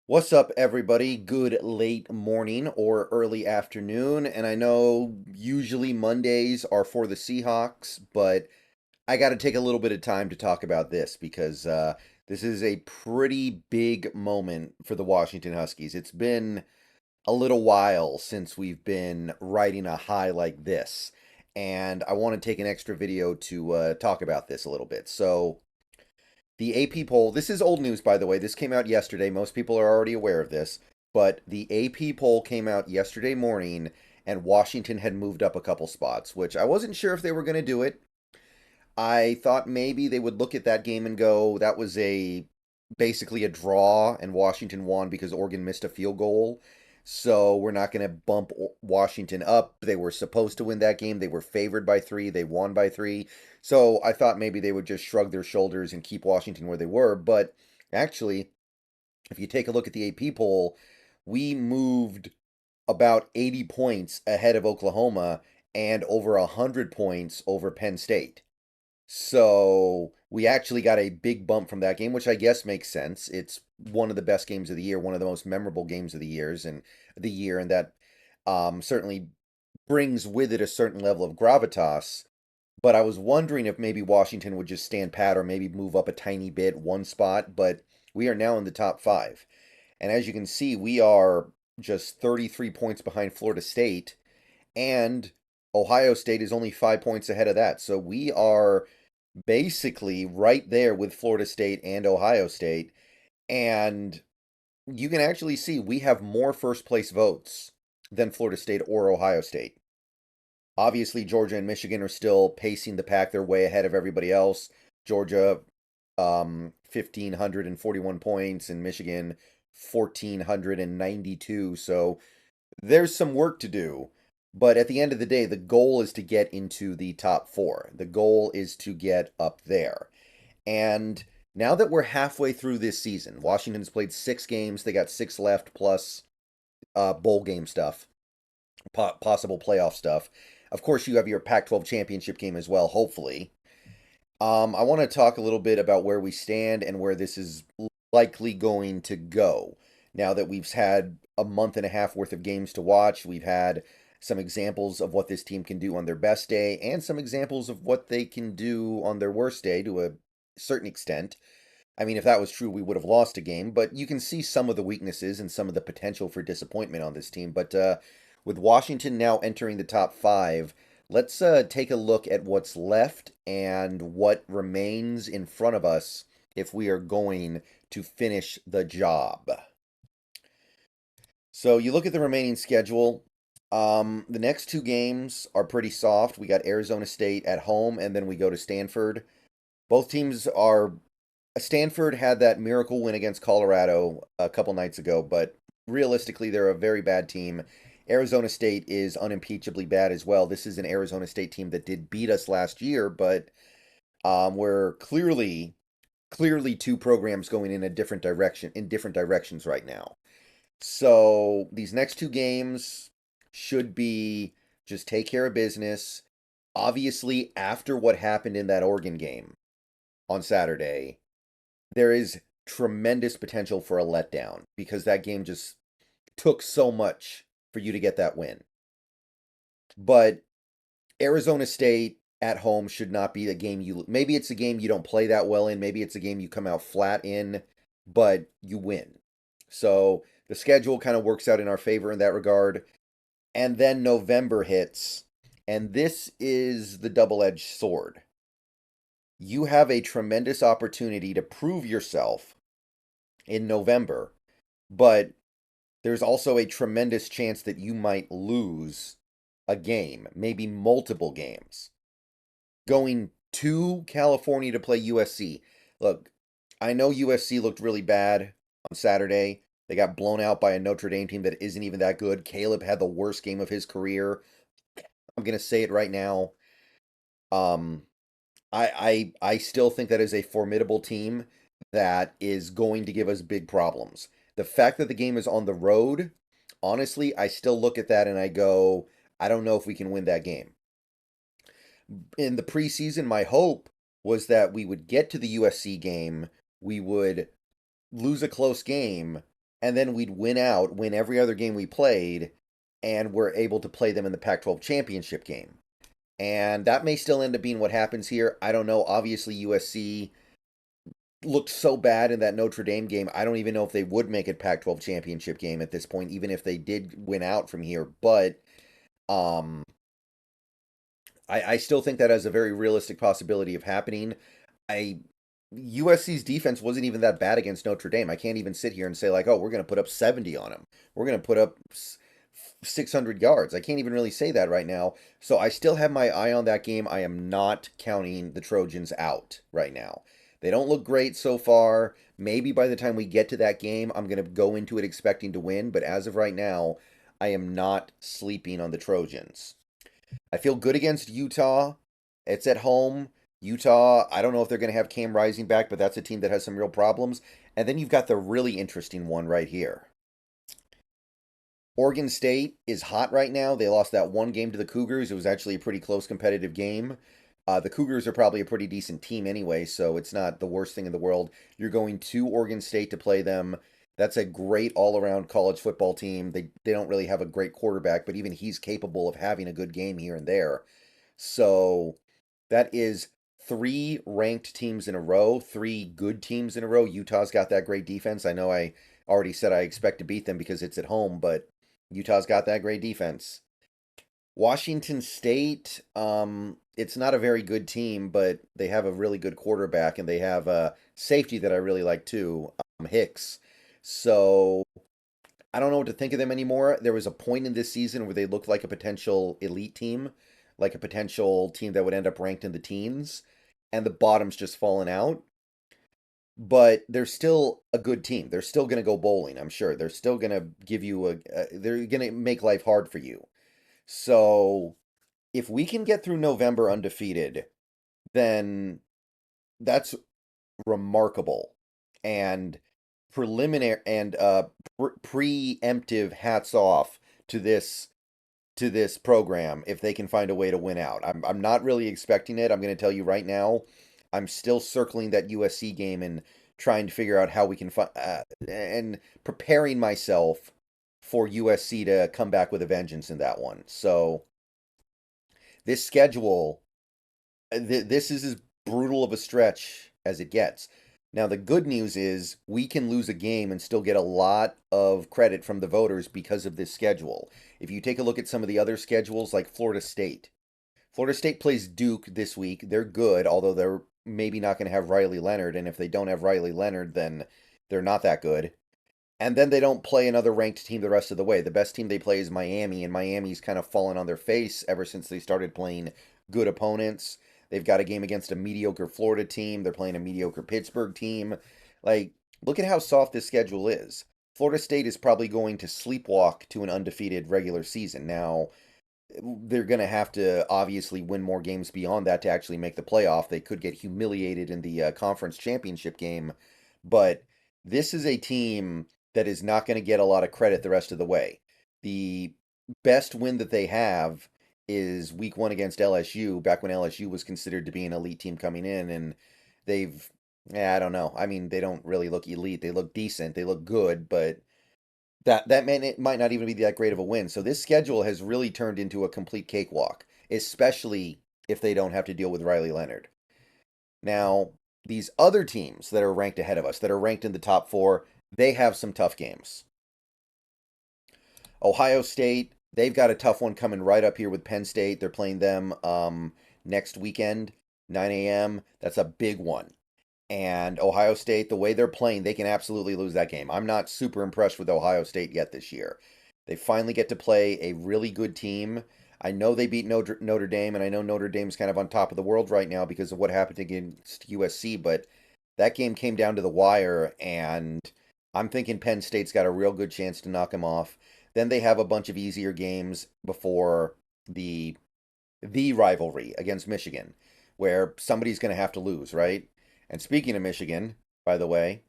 What's up, everybody? Good late morning or early afternoon. And I know usually Mondays are for the Seahawks, but I got to take a little bit of time to talk about this because this is a pretty big moment for the Washington Huskies. It's been a little while since we've been riding a high like this, and I want to take an extra video to talk about this a little bit. So, the AP poll, this is old news, by the way. This came out yesterday. Most people are already aware of this. But the AP poll came out yesterday morning, and Washington had moved up a couple spots, which I wasn't sure if they were going to do it. I thought maybe they would look at that game and go, that was basically a draw, and Washington won because Oregon missed a field goal. So we're not going to bump Washington up. They were supposed to win that game. They were favored by 3. They won by 3. So I thought maybe they would just shrug their shoulders and keep Washington where they were. But actually, if you take a look at the AP poll, we moved about 80 points ahead of Oklahoma and over 100 points over Penn State. So we actually got a big bump from that game, which I guess makes sense. It's one of the best games of the year, one of the most memorable games of the year, and that certainly brings with it a certain level of gravitas. But I was wondering if maybe Washington would just stand pat or maybe move up a tiny bit, one spot. But we are now in the top five, and as you can see, we are just 33 points behind Florida State, and Ohio State is only 5 points ahead of that. So we are basically right there with Florida State and Ohio State. And you can actually see we have more first place votes than Florida State or Ohio State. Obviously, Georgia and Michigan are still pacing the pack. They're way ahead of everybody else. Georgia, 1,541 points, and Michigan, 1,492. So there's some work to do. But at the end of the day, the goal is to get into the top four. The goal is to get up there. And now that we're halfway through this season, Washington's played 6 games. They got 6 left plus bowl game stuff, possible playoff stuff. Of course, you have your Pac-12 championship game as well, hopefully. I want to talk a little bit about where we stand and where this is likely going to go. Now that we've had a month and a half worth of games to watch, we've had some examples of what this team can do on their best day and some examples of what they can do on their worst day to a certain extent. I mean, if that was true, we would have lost a game, but you can see some of the weaknesses and some of the potential for disappointment on this team. But with Washington now entering the top five, let's take a look at what's left and what remains in front of us if we are going to finish the job. So you look at the remaining schedule. The next 2 games are pretty soft. We got Arizona State at home, and then we go to Stanford. Both teams are. Stanford had that miracle win against Colorado a couple nights ago, but realistically, they're a very bad team. Arizona State is unimpeachably bad as well. This is an Arizona State team that did beat us last year, but we're clearly 2 programs going in a different directions right now. So these next 2 games should be just take care of business. Obviously, after what happened in that Oregon game on Saturday, there is tremendous potential for a letdown because that game just took so much for you to get that win. But Arizona State at home should not be a game maybe it's a game you don't play that well in, maybe it's a game you come out flat in, but you win. So the schedule kind of works out in our favor in that regard. And then November hits, and this is the double-edged sword. You have a tremendous opportunity to prove yourself in November, but there's also a tremendous chance that you might lose a game, maybe multiple games. Going to California to play USC. Look, I know USC looked really bad on Saturday. They got blown out by a Notre Dame team that isn't even that good. Caleb had the worst game of his career. I'm going to say it right now. Um, I still think that is a formidable team that is going to give us big problems. The fact that the game is on the road, honestly, I still look at that and I go, I don't know if we can win that game. In the preseason, my hope was that we would get to the USC game, we would lose a close game, and then we'd win every other game we played, and we're able to play them in the Pac-12 championship game. And that may still end up being what happens here. I don't know. Obviously, USC looked so bad in that Notre Dame game. I don't even know if they would make it Pac-12 championship game at this point, even if they did win out from here. But um, I still think that has a very realistic possibility of happening. I USC's defense wasn't even that bad against Notre Dame. I can't even sit here and say like, oh, we're going to put up 70 on them. We're going to put up 600 yards. I can't even really say that right now. So I still have my eye on that game. I am not counting the Trojans out right now. They don't look great so far. Maybe by the time we get to that game, I'm going to go into it expecting to win. But as of right now, I am not sleeping on the Trojans. I feel good against Utah. It's at home. Utah, I don't know if they're going to have Cam Rising back, but that's a team that has some real problems. And then you've got the really interesting one right here. Oregon State is hot right now. They lost that one game to the Cougars. It was actually a pretty close competitive game. The Cougars are probably a pretty decent team anyway, so it's not the worst thing in the world. You're going to Oregon State to play them. That's a great all-around college football team. They don't really have a great quarterback, but even he's capable of having a good game here and there. So that is three ranked teams in a row, three good teams in a row. Utah's got that great defense. I know I already said I expect to beat them because it's at home, but Utah's got that great defense. Washington State, it's not a very good team, but they have a really good quarterback and they have a safety that I really like too, Hicks. So I don't know what to think of them anymore. There was a point in this season where they looked like a potential elite team, like a potential team that would end up ranked in the teens, and the bottom's just fallen out. But they're still a good team. They're still going to go bowling, I'm sure. They're still going to give you they're going to make life hard for you. So if we can get through November undefeated, then that's remarkable. And preliminary and preemptive hats off to this program if they can find a way to win out. I'm not really expecting it. I'm going to tell you right now. I'm still circling that USC game and trying to figure out how we can find and preparing myself for USC to come back with a vengeance in that one. So this schedule, this is as brutal of a stretch as it gets. Now, the good news is we can lose a game and still get a lot of credit from the voters because of this schedule. If you take a look at some of the other schedules, like Florida State plays Duke this week. They're good, although they're maybe not going to have Riley Leonard. And if they don't have Riley Leonard, then they're not that good. And then they don't play another ranked team the rest of the way. The best team they play is Miami, and Miami's kind of fallen on their face ever since they started playing good opponents. They've got a game against a mediocre Florida team. They're playing a mediocre Pittsburgh team. Like, look at how soft this schedule is. Florida State is probably going to sleepwalk to an undefeated regular season. Now, they're going to have to obviously win more games beyond that to actually make the playoff. They could get humiliated in the conference championship game, but this is a team that is not going to get a lot of credit the rest of the way. The best win that they have is week one against LSU, back when LSU was considered to be an elite team coming in, and they've, I don't know. I mean, they don't really look elite. They look decent. They look good, but it might not even be that great of a win. So this schedule has really turned into a complete cakewalk, especially if they don't have to deal with Riley Leonard. Now, these other teams that are ranked ahead of us, that are ranked in the top four, they have some tough games. Ohio State, they've got a tough one coming right up here with Penn State. They're playing them next weekend, 9 a.m. That's a big one. And Ohio State, the way they're playing, they can absolutely lose that game. I'm not super impressed with Ohio State yet this year. They finally get to play a really good team. I know they beat Notre Dame, and I know Notre Dame's kind of on top of the world right now because of what happened against USC, but that game came down to the wire, and I'm thinking Penn State's got a real good chance to knock them off. Then they have a bunch of easier games before the rivalry against Michigan, where somebody's going to have to lose, right? And speaking of Michigan, by the way,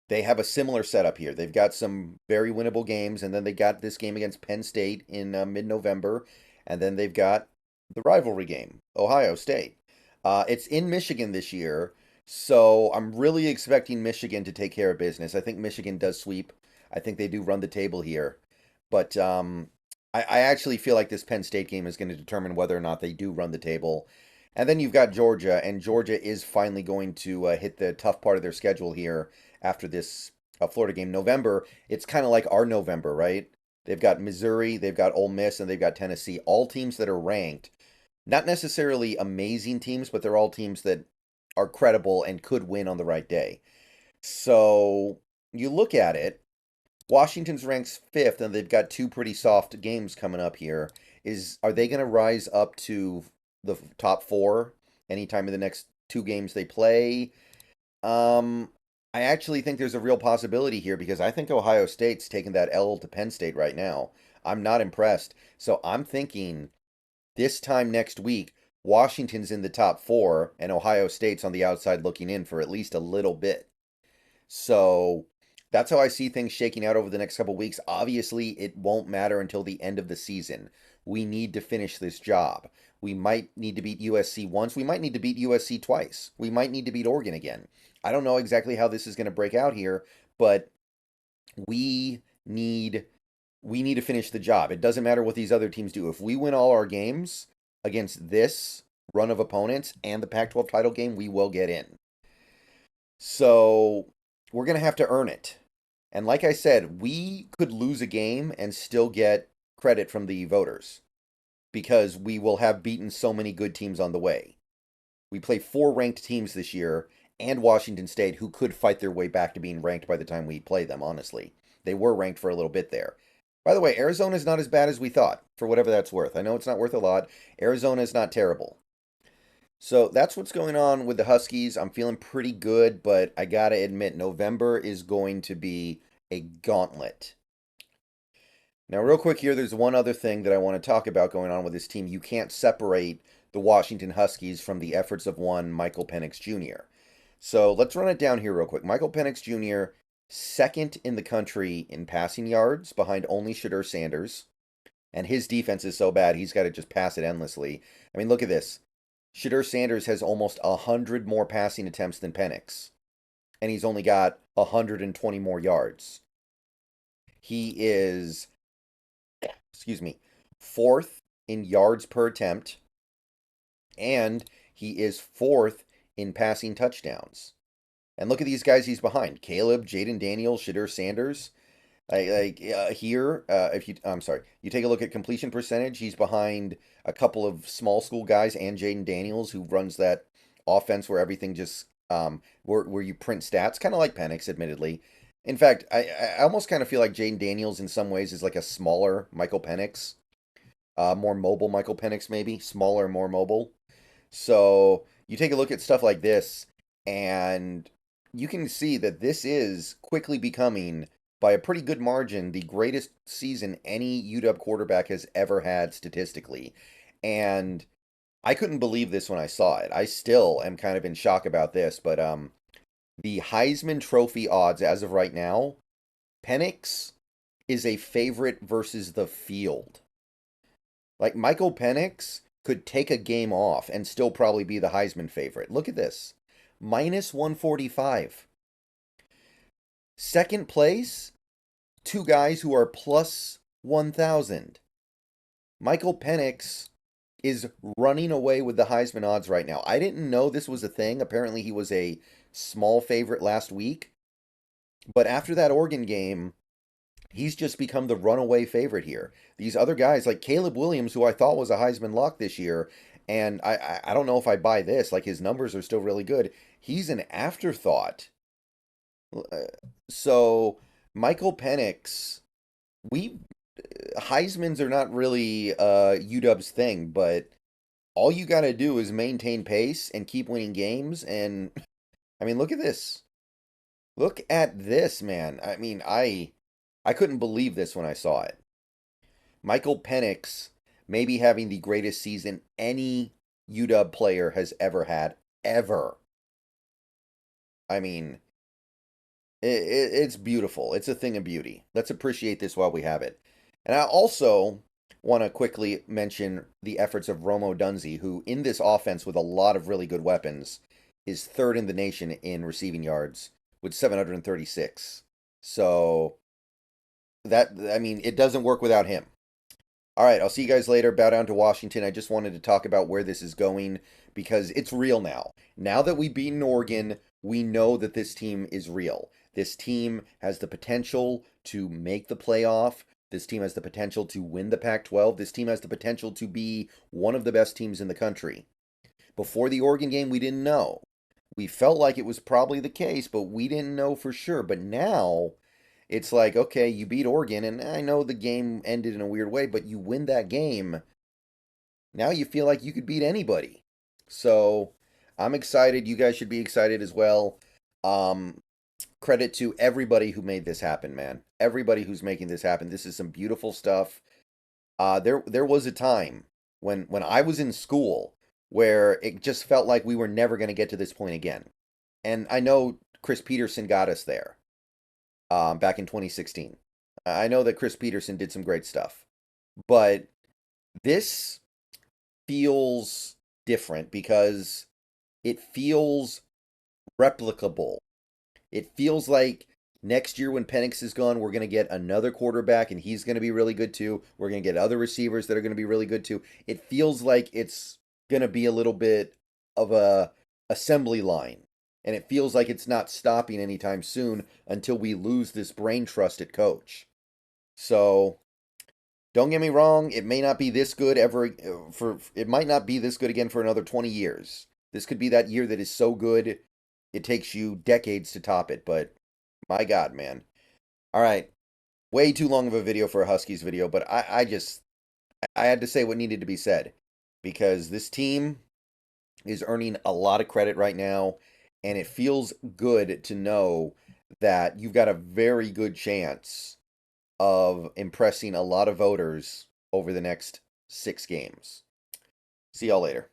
they have a similar setup here. They've got some very winnable games, and then they got this game against Penn State in mid-November, and then they've got the rivalry game, Ohio State. It's in Michigan this year, so I'm really expecting Michigan to take care of business. I think Michigan does sweep. I think they do run the table here. But I actually feel like this Penn State game is going to determine whether or not they do run the table. And then you've got Georgia, and Georgia is finally going to hit the tough part of their schedule here after this Florida game. November, it's kind of like our November, right? They've got Missouri, they've got Ole Miss, and they've got Tennessee, all teams that are ranked. Not necessarily amazing teams, but they're all teams that are credible and could win on the right day. So you look at it, Washington's ranks fifth, and they've got two pretty soft games coming up here. Are they going to rise up to the top four anytime in the next two games they play? Um, I actually think there's a real possibility here because I think Ohio State's taking that L to Penn State right now. I'm not impressed. So I'm thinking this time next week, Washington's in the top four and Ohio State's on the outside looking in for at least a little bit. So that's how I see things shaking out over the next couple weeks. Obviously, it won't matter until the end of the season. We need to finish this job. We might need to beat USC once. We might need to beat USC twice. We might need to beat Oregon again. I don't know exactly how this is going to break out here, but we need we need to finish the job. It doesn't matter what these other teams do. If we win all our games against this run of opponents and the Pac-12 title game, we will get in. So we're going to have to earn it. And like I said, we could lose a game and still get credit from the voters because we will have beaten so many good teams on the way. We play 4 ranked teams this year and Washington State who could fight their way back to being ranked by the time we play them, honestly. They were ranked for a little bit there. By the way, Arizona is not as bad as we thought, for whatever that's worth. I know it's not worth a lot. Arizona is not terrible. So that's what's going on with the Huskies. I'm feeling pretty good, but I got to admit, November is going to be a gauntlet. Now, real quick here, there's one other thing that I want to talk about going on with this team. You can't separate the Washington Huskies from the efforts of one Michael Penix Jr. So let's run it down here real quick. Michael Penix Jr., second in the country in passing yards behind only Shedeur Sanders. And his defense is so bad, he's got to just pass it endlessly. I mean, look at this. Shedeur Sanders has almost 100 more passing attempts than Penix. And he's only got 120 more yards. He is, fourth in yards per attempt. And he is fourth in passing touchdowns. And look at these guys he's behind. Caleb, Jaden Daniels, Shedeur Sanders. You take a look at completion percentage. He's behind a couple of small school guys and Jaden Daniels, who runs that offense where everything just where you print stats, kind of like Penix, admittedly. In fact, I almost kind of feel like Jaden Daniels in some ways is like a smaller Michael Penix, more mobile Michael Penix, maybe smaller, more mobile. So you take a look at stuff like this, and you can see that this is quickly becoming, by a pretty good margin, the greatest season any UW quarterback has ever had statistically. And I couldn't believe this when I saw it. I still am kind of in shock about this, but the Heisman Trophy odds as of right now, Penix is a favorite versus the field. Like, Michael Penix could take a game off and still probably be the Heisman favorite. Look at this. Minus 145. Second place, two guys who are plus 1,000. Michael Penix is running away with the Heisman odds right now. I didn't know this was a thing. Apparently he was a small favorite last week. But after that Oregon game, he's just become the runaway favorite here. These other guys, like Caleb Williams, who I thought was a Heisman lock this year, and I don't know if I buy this. Like, his numbers are still really good. He's an afterthought. So Michael Penix, Heismans are not really UW's thing, but all you got to do is maintain pace and keep winning games. And I mean, look at this. Look at this, man. I mean, I couldn't believe this when I saw it. Michael Penix maybe having the greatest season any UW player has ever had, ever. I mean, it's beautiful. It's a thing of beauty. Let's appreciate this while we have it. And I also want to quickly mention the efforts of Rome Odunze, who in this offense with a lot of really good weapons is third in the nation in receiving yards with 736. So I mean, it doesn't work without him. All right, I'll see you guys later. Bow down to Washington. I just wanted to talk about where this is going because it's real now. Now that we've beaten Oregon, we know that this team is real. This team has the potential to make the playoff. This team has the potential to win the Pac 12. This team has the potential to be one of the best teams in the country. Before the Oregon game, we didn't know. We felt like it was probably the case, but we didn't know for sure. But now it's like, okay, you beat Oregon, and I know the game ended in a weird way, but you win that game. Now you feel like you could beat anybody. So I'm excited. You guys should be excited as well. Um, Credit to everybody who made this happen, man. Everybody who's making this happen. This is some beautiful stuff. There was a time when I was in school where it just felt like we were never going to get to this point again. And I know Chris Peterson got us there back in 2016. I know that Chris Peterson did some great stuff, but this feels different because it feels replicable. It feels like next year when Penix is gone, we're going to get another quarterback and he's going to be really good too. We're going to get other receivers that are going to be really good too. It feels like it's going to be a little bit of a assembly line. And it feels like it's not stopping anytime soon until we lose this brain trust at coach. So don't get me wrong, it may not be this good ever for it might not be this good again for another 20 years. This could be that year that is so good it takes you decades to top it, but my God, man. All right. Way too long of a video for a Huskies video, but I had to say what needed to be said because this team is earning a lot of credit right now, and it feels good to know that you've got a very good chance of impressing a lot of voters over the next 6 games. See y'all later.